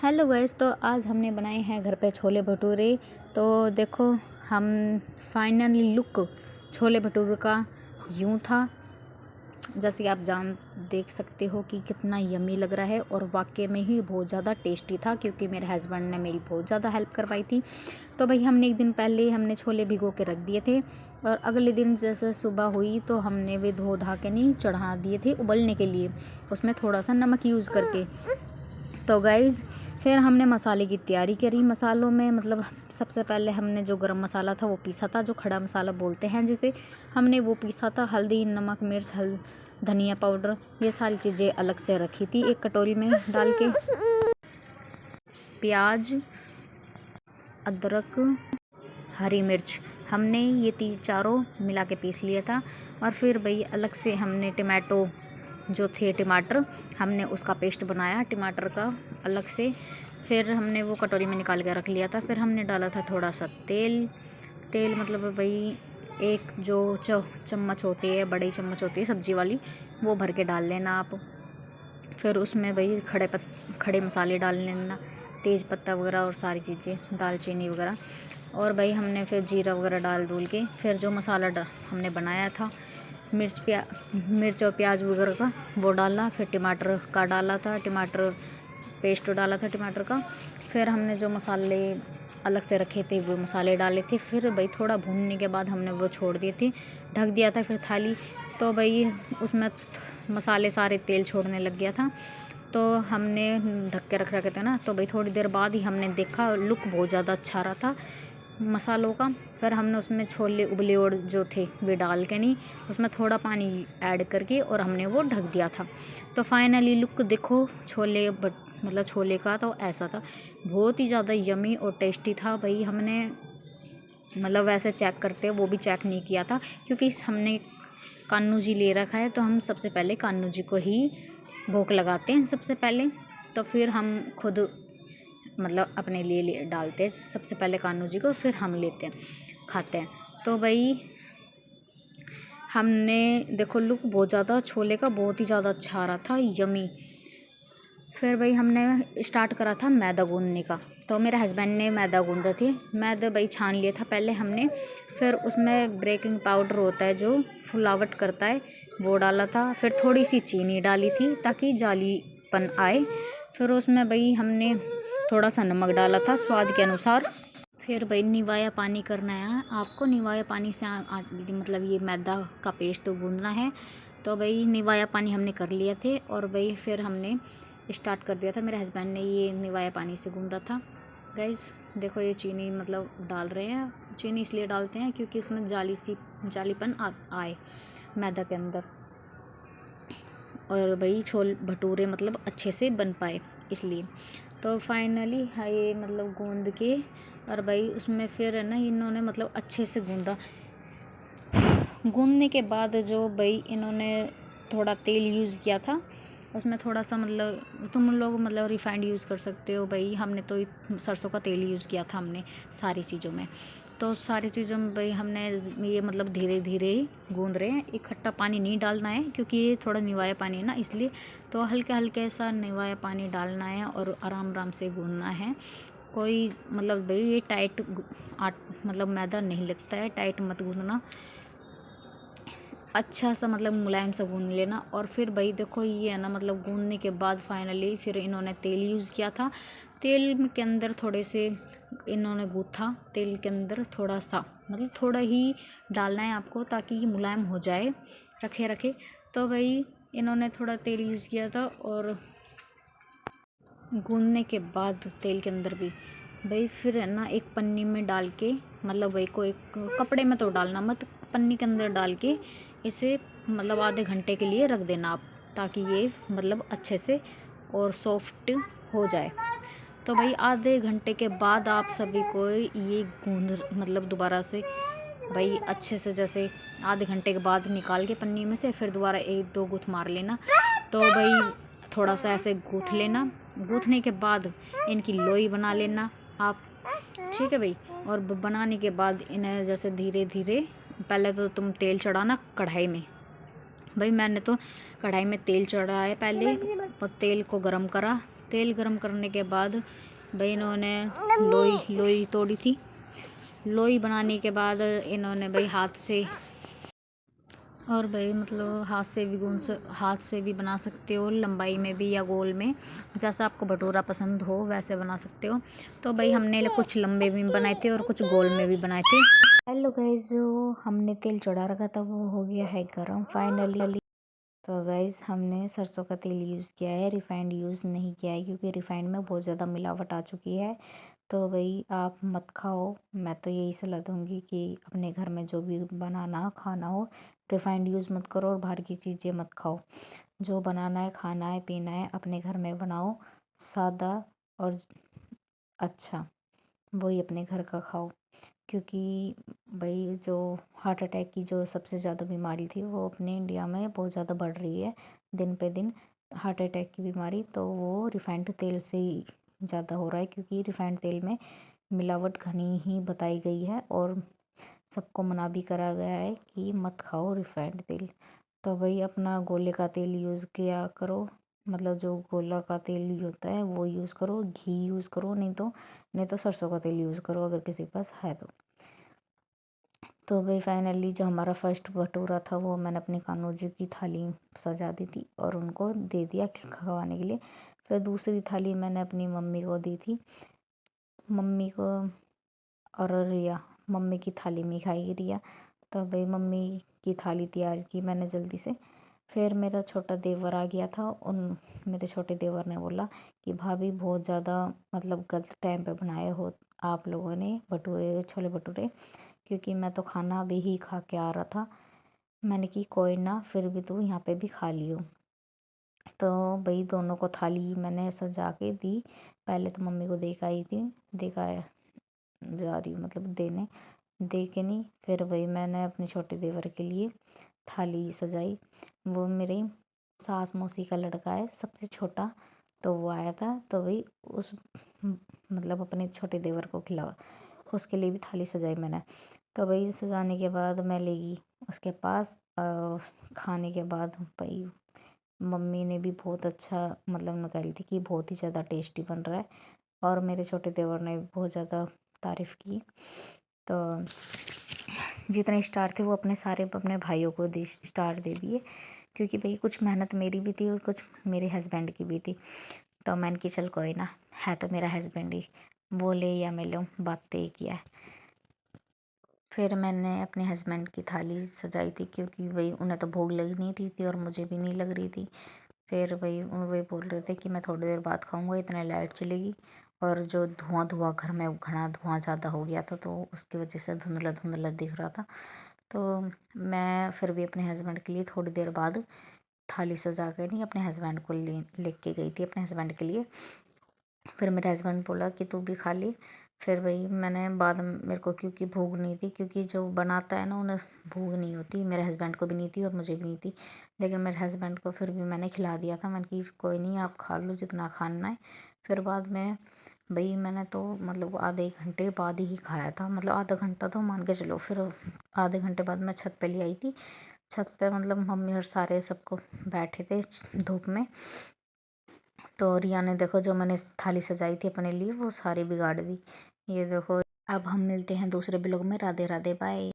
Hello guys, तो आज हमने बनाए हैं घर पे छोले भटूरे। तो देखो, हम फाइनली लुक छोले भटूरे का यूँ था। जैसे कि आप देख सकते हो कि कितना यमी लग रहा है, और वाकई में ही बहुत ज़्यादा टेस्टी था, क्योंकि मेरे हस्बैंड ने मेरी बहुत ज़्यादा हेल्प करवाई थी। तो भाई हमने एक दिन पहले हमने छोले भिगो के रख दिए थे, और अगले दिन जैसे सुबह हुई तो हमने वे धो धा के नहीं चढ़ा दिए थे उबलने के लिए, उसमें थोड़ा सा नमक यूज़ करके। तो गाइज़ फिर हमने मसाले की तैयारी करी। मसालों में मतलब सबसे पहले हमने जो गरम मसाला था वो पीसा था, जो खड़ा मसाला बोलते हैं जिसे, हमने वो पीसा था। हल्दी, नमक, मिर्च, धनिया पाउडर, ये सारी चीज़ें अलग से रखी थी एक कटोरी में डाल के। प्याज, अदरक, हरी मिर्च, हमने ये चारों मिला के पीस लिया था। और फिर भाई अलग से हमने टमाटर हमने उसका पेस्ट बनाया, टमाटर का अलग से। फिर हमने वो कटोरी में निकाल के रख लिया था। फिर हमने डाला था थोड़ा सा तेल मतलब भाई एक जो चम्मच होती है, बड़ी चम्मच होती है सब्जी वाली, वो भर के डाल लेना आप। फिर उसमें भाई खड़े मसाले डाल लेना, तेज़ पत्ता वगैरह और सारी चीज़ें, दालचीनी वगैरह। और भाई हमने फिर जीरा वगैरह डाल के फिर जो मसाला हमने बनाया था, मिर्च और प्याज वगैरह का, वो डाला। फिर टमाटर का डाला था, टमाटर पेस्ट डाला था टमाटर का। फिर हमने जो मसाले अलग से रखे थे वो मसाले डाले थे। फिर भाई थोड़ा भूनने के बाद हमने वो छोड़ दिए थे, ढक दिया था फिर थाली। तो भाई उसमें मसाले सारे तेल छोड़ने लग गया था, तो हमने ढक के रख रखे थे ना। तो भाई थोड़ी देर बाद ही हमने देखा, लुक बहुत ज़्यादा अच्छा रहा था मसालों का। फिर हमने उसमें छोले उबले और जो थे वे डाल के नहीं, उसमें थोड़ा पानी ऐड करके और हमने वो ढक दिया था। तो फाइनली लुक देखो छोले का तो ऐसा था, बहुत ही ज़्यादा यमी और टेस्टी था। भाई हमने मतलब वैसे चेक करते वो भी चेक नहीं किया था, क्योंकि हमने कान्नू जी ले रखा है, तो हम सबसे पहले कान्नू जी को ही भोग लगाते हैं सबसे पहले। तो फिर हम खुद मतलब अपने लिए डालते हैं सबसे पहले कान्नू जी को, फिर हम लेते हैं खाते हैं। तो भाई हमने देखो लुक बहुत ज़्यादा छोले का बहुत ही ज़्यादा अच्छा आ रहा था, यमी। फिर भाई हमने स्टार्ट करा था मैदा गूंदने का। तो मेरे हस्बैंड ने मैदा गूंदा थी, मैदा भाई छान लिया था पहले हमने। फिर उसमें बेकिंग पाउडर होता है जो फुलावट करता है, वो डाला था। फिर थोड़ी सी चीनी डाली थी ताकि जालीपन आए। फिर उसमें भाई हमने थोड़ा सा नमक डाला था स्वाद के अनुसार। फिर भाई निवाया पानी करना है आपको, निवाया पानी से मतलब ये मैदा का पेस्ट गूंदना है। तो भाई निवाया पानी हमने कर लिए थे, और भाई फिर हमने स्टार्ट कर दिया था। मेरे हस्बैंड ने ये निवाया पानी से गूंदा था। गाइस देखो, ये चीनी मतलब डाल रहे हैं, चीनी इसलिए डालते हैं क्योंकि इसमें जालीपन आए मैदा के अंदर, और भाई छोले भटूरे मतलब अच्छे से बन पाए इसलिए। तो फाइनली ये मतलब गूंद के, और भाई उसमें फिर है ना इन्होंने मतलब अच्छे से गूंदने के बाद जो भाई इन्होंने थोड़ा तेल यूज़ किया था उसमें, थोड़ा सा मतलब तुम लोग मतलब रिफाइंड यूज़ कर सकते हो। भाई हमने तो सरसों का तेल यूज़ किया था हमने सारी चीज़ों में। तो सारी चीज़ों में भाई हमने ये मतलब धीरे धीरे ही गूंद रहे हैं, इकट्ठा पानी नहीं डालना है क्योंकि ये थोड़ा निवाया पानी है ना, इसलिए। तो हल्के हल्के सा निवाया पानी डालना है और आराम आराम से गूंदना है। कोई मतलब भाई ये टाइट मतलब मैदा नहीं लगता है, टाइट मत गूंदना, अच्छा सा मतलब मुलायम सा गूंद लेना। और फिर भाई देखो ये है ना मतलब गूंदने के बाद फाइनली फिर इन्होंने तेल यूज़ किया था। तेल के अंदर थोड़े से इन्होंने गूथा, तेल के अंदर थोड़ा सा मतलब थोड़ा ही डालना है आपको ताकि ये मुलायम हो जाए रखे रखे। तो भाई इन्होंने थोड़ा तेल यूज़ किया था, और गूंदने के बाद तेल के अंदर भी भाई फिर है ना एक पन्नी में डाल के, मतलब भाई को एक कपड़े में तो डालना मत, पन्नी के अंदर डाल के इसे मतलब आधे घंटे के लिए रख देना आप, ताकि ये मतलब अच्छे से और सॉफ्ट हो जाए। तो भाई आधे घंटे के बाद आप सभी को ये गूंद मतलब दोबारा से भाई अच्छे से, जैसे आधे घंटे के बाद निकाल के पन्नी में से फिर दोबारा एक दो गूँथ मार लेना। तो भाई थोड़ा सा ऐसे गूँथ लेना, गूँथने के बाद इनकी लोई बना लेना आप, ठीक है भाई। और बनाने के बाद इन्हें जैसे धीरे धीरे, पहले तो तुम तेल चढ़ाना कढ़ाई में। भाई मैंने तो कढ़ाई में तेल चढ़ाया पहले, और तेल को गरम करा, तेल गरम करने के बाद भाई इन्होंने लोई तोड़ी थी। लोई बनाने के बाद इन्होंने भाई हाथ से, और भाई मतलब हाथ से भी बना सकते हो, लंबाई में भी या गोल में, जैसा आपको भटूरा पसंद हो वैसे बना सकते हो। तो भाई हमने कुछ लंबे भी बनाए थे और कुछ गोल में भी बनाए थे। हेलो गाइस, जो हमने तेल चढ़ा रखा था वो हो गया है गरम फाइनली। तो गाइस हमने सरसों का तेल यूज़ किया है, रिफाइंड यूज़ नहीं किया है, क्योंकि रिफाइंड में बहुत ज़्यादा मिलावट आ चुकी है। तो भाई आप मत खाओ। मैं तो यही सलाह दूंगी कि अपने घर में जो भी बनाना खाना हो, रिफाइंड यूज़ मत करो और बाहर की चीज़ें मत खाओ। जो बनाना है, खाना है, पीना है, अपने घर में बनाओ, सादा और अच्छा, वही अपने घर का खाओ। क्योंकि भाई जो हार्ट अटैक की जो सबसे ज़्यादा बीमारी थी वो अपने इंडिया में बहुत ज़्यादा बढ़ रही है दिन पे दिन। हार्ट अटैक की बीमारी तो वो रिफाइंड तेल से ही ज़्यादा हो रहा है, क्योंकि रिफाइंड तेल में मिलावट घनी ही बताई गई है और सबको मना भी करा गया है कि मत खाओ रिफाइंड तेल। तो भाई अपना गोले का तेल यूज़ किया करो, मतलब जो गोला का तेल होता है वो यूज़ करो, घी यूज़ करो, नहीं तो सरसों का तेल यूज़ करो अगर किसी के पास है तो भाई फाइनली जो हमारा फर्स्ट भटूरा था वो मैंने अपनी कान्हा जी की थाली सजा दी थी और उनको दे दिया खवाने के लिए। फिर दूसरी थाली मैंने अपनी मम्मी को दी थी, मम्मी को, और रिया मम्मी की थाली में खाई रिया। तो भाई मम्मी की थाली तैयार की मैंने जल्दी से। फिर मेरा छोटा देवर आ गया था, उन मेरे छोटे देवर ने बोला कि भाभी बहुत ज़्यादा मतलब गलत टाइम पे बनाए हो आप लोगों ने भटूरे, छोले भटूरे, क्योंकि मैं तो खाना अभी ही खा के आ रहा था। मैंने कि कोई ना, फिर भी तू यहाँ पे भी खा लियो। तो भाई दोनों को थाली मैंने सजा के दी। पहले तो मम्मी को देख आई थी, देखा जा रही हूँ मतलब देने, दे के नहीं, फिर वही मैंने अपने छोटे देवर के लिए थाली सजाई। वो मेरे सास मौसी का लड़का है सबसे छोटा, तो वो आया था, तो वही उस मतलब अपने छोटे देवर को खिलावा, उसके लिए भी थाली सजाई मैंने। तो वही सजाने के बाद मैं ले गई उसके पास। खाने के बाद भाई मम्मी ने भी बहुत अच्छा मतलब निकाली थी कि बहुत ही ज़्यादा टेस्टी बन रहा है, और मेरे छोटे देवर ने भी बहुत ज़्यादा तारीफ़ की। तो जितने स्टार थे वो अपने सारे अपने भाइयों को स्टार दे दिए, क्योंकि भाई कुछ मेहनत मेरी भी थी और कुछ मेरे हस्बैंड की भी थी। तो मैंने कि चल कोई ना, है तो मेरा हस्बैंड ही, वो ले या मैं लूँ, बात तो एक ही है। फिर मैंने अपने हस्बैंड की थाली सजाई थी, क्योंकि भाई उन्हें तो भूख लग नहीं रही थी और मुझे भी नहीं लग रही थी। फिर वही बोल रहे थे कि मैं थोड़ी देर बाद खाऊंगा, इतने लाइट चलेगी, और जो धुआं घर में घना धुआं ज़्यादा हो गया था तो उसकी वजह से धुंधला धुंधला दिख रहा था। तो मैं फिर भी अपने हस्बैंड के लिए थोड़ी देर बाद थाली सजा कर नहीं अपने हस्बैंड को लेके गई थी अपने हस्बैंड के लिए। फिर मेरे हस्बैंड बोला कि तू भी खा ली। फिर वही मैंने बाद में, मेरे को क्योंकि भूख नहीं थी, क्योंकि जो बनाता है ना उन्हें भूख नहीं होती, मेरे हस्बैंड को भी नहीं थी और मुझे भी नहीं थी, लेकिन मेरे हस्बैंड को फिर भी मैंने खिला दिया था। मैंने कि कोई नहीं, आप खा लो जितना खाना है। फिर बाद में भाई मैंने तो मतलब आधे एक घंटे बाद ही खाया था, मतलब आधा घंटा तो मान के चलो। फिर आधे घंटे बाद मैं छत पे ले आई थी। छत पे मतलब मम्मी और सारे सबको बैठे थे धूप में। तो रिया ने देखो जो मैंने थाली सजाई थी अपने लिए वो सारी बिगाड़ दी। ये देखो। अब हम मिलते हैं दूसरे ब्लॉग में। राधे राधे, बाय।